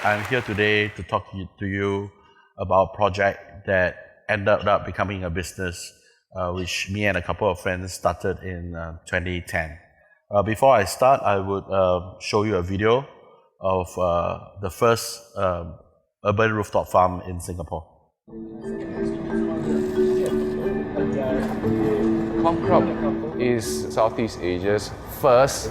I'm here today to talk to you about a project that ended up becoming a business, which me and a couple of friends started in 2010. Before I start, I would show you a video of the first urban rooftop farm in Singapore. Comcrop is Southeast Asia's first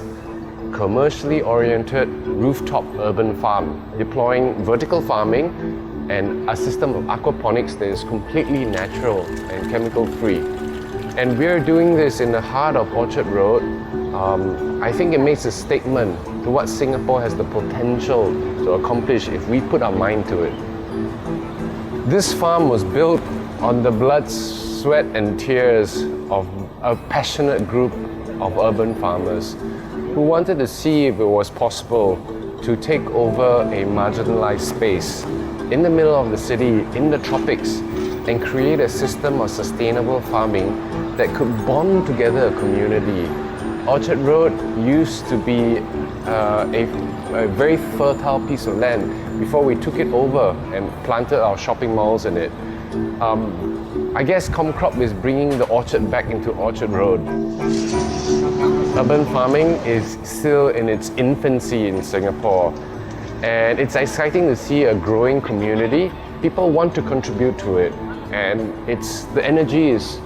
commercially oriented rooftop urban farm, deploying vertical farming and a system of aquaponics that is completely natural and chemical free. And we're doing this in the heart of Orchard Road. I think it makes a statement to what Singapore has the potential to accomplish if we put our mind to it. This farm was built on the blood, sweat and tears of a passionate group of urban farmers who wanted to see if it was possible to take over a marginalized space in the middle of the city, in the tropics, and create a system of sustainable farming that could bond together a community. Orchard Road used to be a very fertile piece of land before we took it over and planted our shopping malls in it. I guess Comcrop is bringing the orchard back into Orchard Road. Urban farming is still in its infancy in Singapore, and it's exciting to see a growing community. People want to contribute to it, and the energy is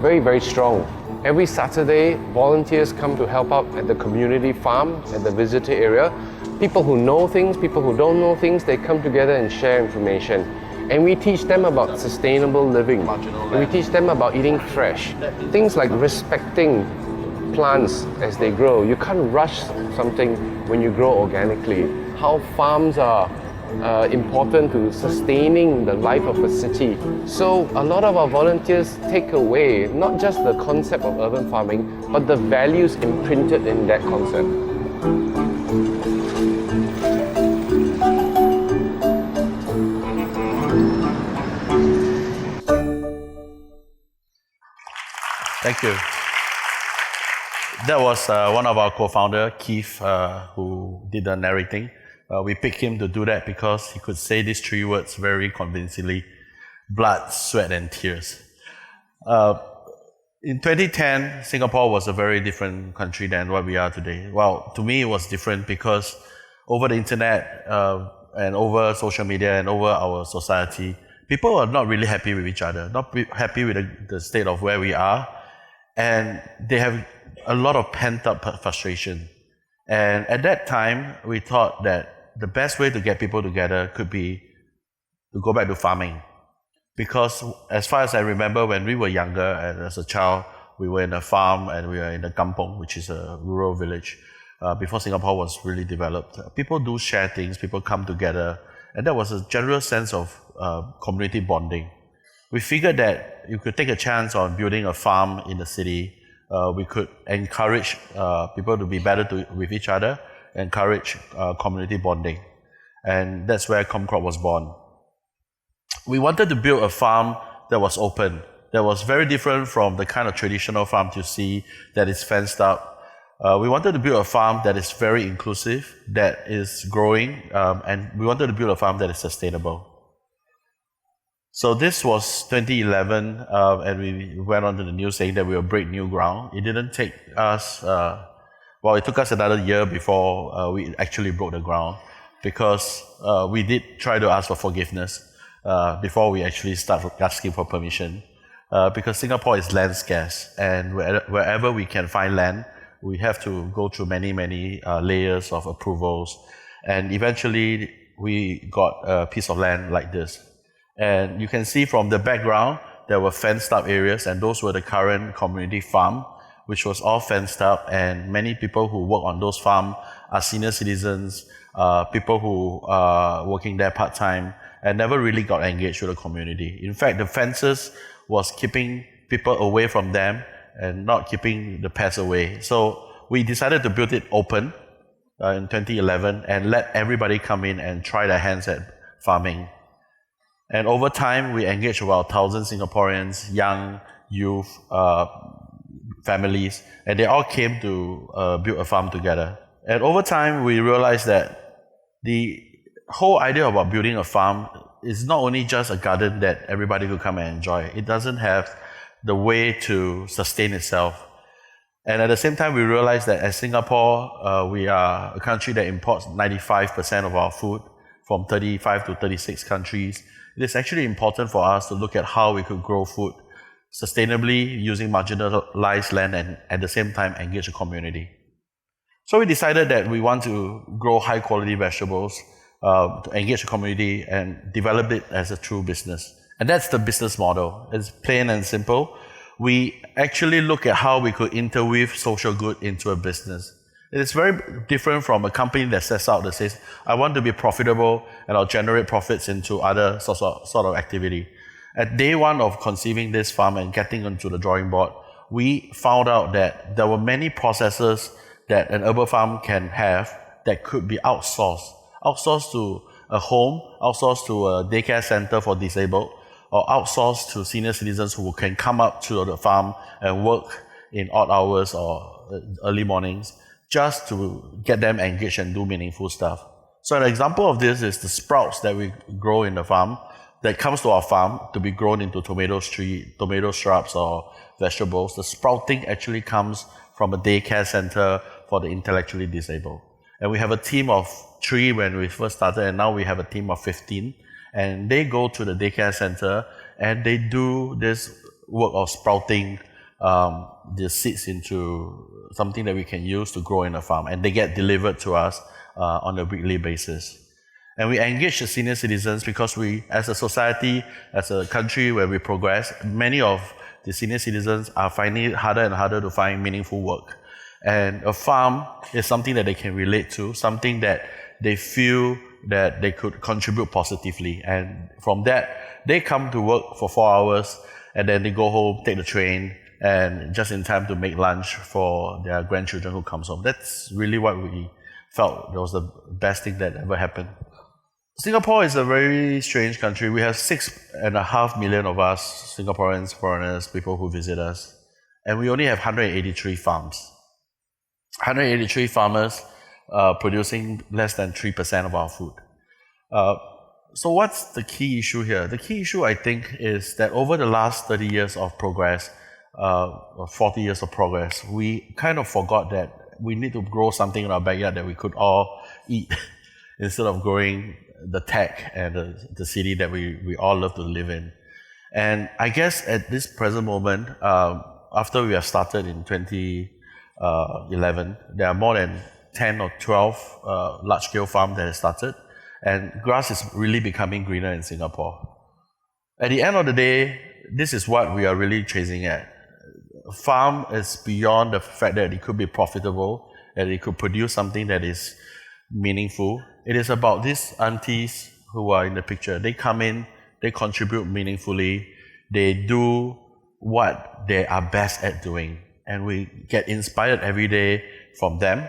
very, very strong. Every Saturday, volunteers come to help out at the community farm, at the visitor area. People who know things, people who don't know things, they come together and share information. And we teach them about sustainable living. And we teach them about eating fresh. Things like respecting plants as they grow. You can't rush something when you grow organically. How farms are important to sustaining the life of a city. So a lot of our volunteers take away not just the concept of urban farming, but the values imprinted in that concept. Thank you. That was one of our co-founder, Keith, who did the narrating. We picked him to do that because he could say these three words very convincingly: blood, sweat, and tears. In 2010, Singapore was a very different country than what we are today. Well, to me, it was different because over the internet and over social media and over our society, people are not really happy with each other, not happy with the state of where we are, and they have a lot of pent-up frustration. And at that time, we thought that the best way to get people together could be to go back to farming. Because as far as I remember, when we were younger, and as a child, we were in a farm and we were in a kampong, which is a rural village, before Singapore was really developed. People do share things, people come together, and there was a general sense of community bonding. We figured that you could take a chance on building a farm in the city. We could encourage people to be better with each other, encourage community bonding. And that's where Comcrop was born. We wanted to build a farm that was open, that was very different from the kind of traditional farm you see that is fenced up. We wanted to build a farm that is very inclusive, that is growing, and we wanted to build a farm that is sustainable. So this was 2011, and we went on to the news saying that we will break new ground. It didn't take us, it took us another year before we actually broke the ground, because we did try to ask for forgiveness before we actually start asking for permission. Because Singapore is land scarce, and wherever we can find land, we have to go through many, many layers of approvals. And eventually, we got a piece of land like this. And you can see from the background, there were fenced up areas, and those were the current community farm, which was all fenced up, and many people who work on those farms are senior citizens, people who are working there part-time, and never really got engaged with the community. In fact, the fences was keeping people away from them and not keeping the pets away. So we decided to build it open in 2011 and let everybody come in and try their hands at farming. And over time, we engaged about 1,000 Singaporeans, young, youth, families, and they all came to build a farm together. And over time, we realized that the whole idea about building a farm is not only just a garden that everybody could come and enjoy. It doesn't have the way to sustain itself. And at the same time, we realize that as Singapore, we are a country that imports 95% of our food from 35 to 36 countries. It is actually important for us to look at how we could grow food sustainably using marginalized land and at the same time engage the community. So we decided that we want to grow high quality vegetables, to engage the community and develop it as a true business. And that's the business model. It's plain and simple. We actually look at how we could interweave social good into a business. It is very different from a company that sets out that says, I want to be profitable and I'll generate profits into other sort of activity. At day one of conceiving this farm and getting onto the drawing board, we found out that there were many processes that an urban farm can have that could be outsourced to a home, outsourced to a daycare center for disabled, or outsourced to senior citizens who can come up to the farm and work in odd hours or early mornings just to get them engaged and do meaningful stuff. So an example of this is the sprouts that we grow in the farm that comes to our farm to be grown into tomato shrubs or vegetables. The sprouting actually comes from a daycare center for the intellectually disabled. And we have a team of 3 when we first started, and now we have a team of 15. And they go to the daycare center and they do this work of sprouting the seeds into something that we can use to grow in a farm. And they get delivered to us on a weekly basis. And we engage the senior citizens because we, as a society, as a country where we progress, many of the senior citizens are finding it harder and harder to find meaningful work. And a farm is something that they can relate to, something that they feel that they could contribute positively. And from that, they come to work for 4 hours and then they go home, take the train, and just in time to make lunch for their grandchildren who comes home. That's really what we felt was the best thing that ever happened. Singapore is a very strange country. We have 6.5 million of us, Singaporeans, foreigners, people who visit us. And we only have 183 farms. 183 farmers producing less than 3% of our food. So what's the key issue here? The key issue, I think, is that over the last 30 years of progress, or 40 years of progress, we kind of forgot that we need to grow something in our backyard that we could all eat instead of growing the tech and the city that we all love to live in. And I guess at this present moment, after we have started in 2011, there are more than 10 or 12 large-scale farms that have started, and grass is really becoming greener in Singapore. At the end of the day, this is what we are really chasing at. A farm is beyond the fact that it could be profitable, that it could produce something that is meaningful. It is about these aunties who are in the picture. They come in, they contribute meaningfully, they do what they are best at doing, and we get inspired every day from them.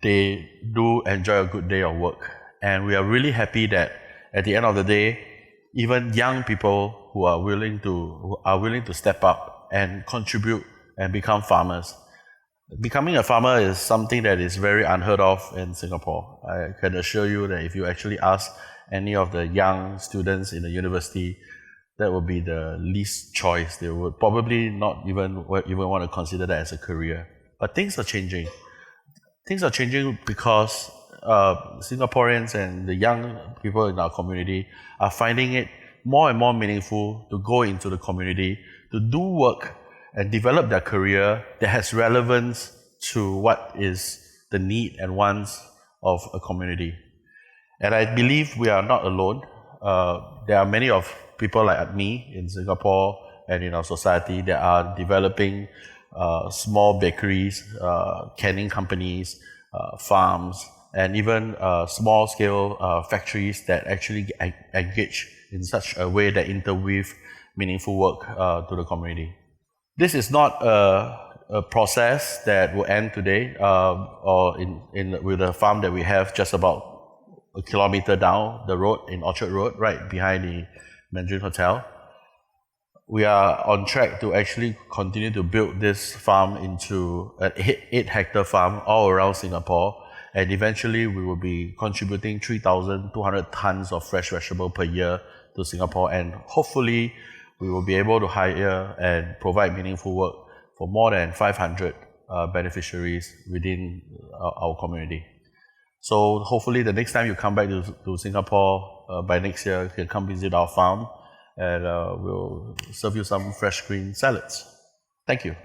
They do enjoy a good day of work, and we are really happy that at the end of the day, even young people who are willing to step up and contribute and become farmers. Becoming a farmer is something that is very unheard of in Singapore. I can assure you that if you actually ask any of the young students in the university, that would be the least choice. They would probably not even want to consider that as a career. But things are changing. Things are changing because Singaporeans and the young people in our community are finding it more and more meaningful to go into the community, to do work and develop their career that has relevance to what is the need and wants of a community. And I believe we are not alone. There are many of people like me in Singapore and in our society that are developing small bakeries, canning companies, farms, and even small-scale factories that actually engage in such a way that interweave meaningful work to the community. This is not a process that will end today or with a farm that we have just about a kilometer down the road in Orchard Road, right behind the Mandarin Hotel. We are on track to actually continue to build this farm into an 8-hectare farm all around Singapore. and eventually we will be contributing 3,200 tons of fresh vegetable per year to Singapore, and hopefully we will be able to hire and provide meaningful work for more than 500 beneficiaries within our community. So hopefully the next time you come back to Singapore by next year, you can come visit our farm, and we'll serve you some fresh green salads. Thank you.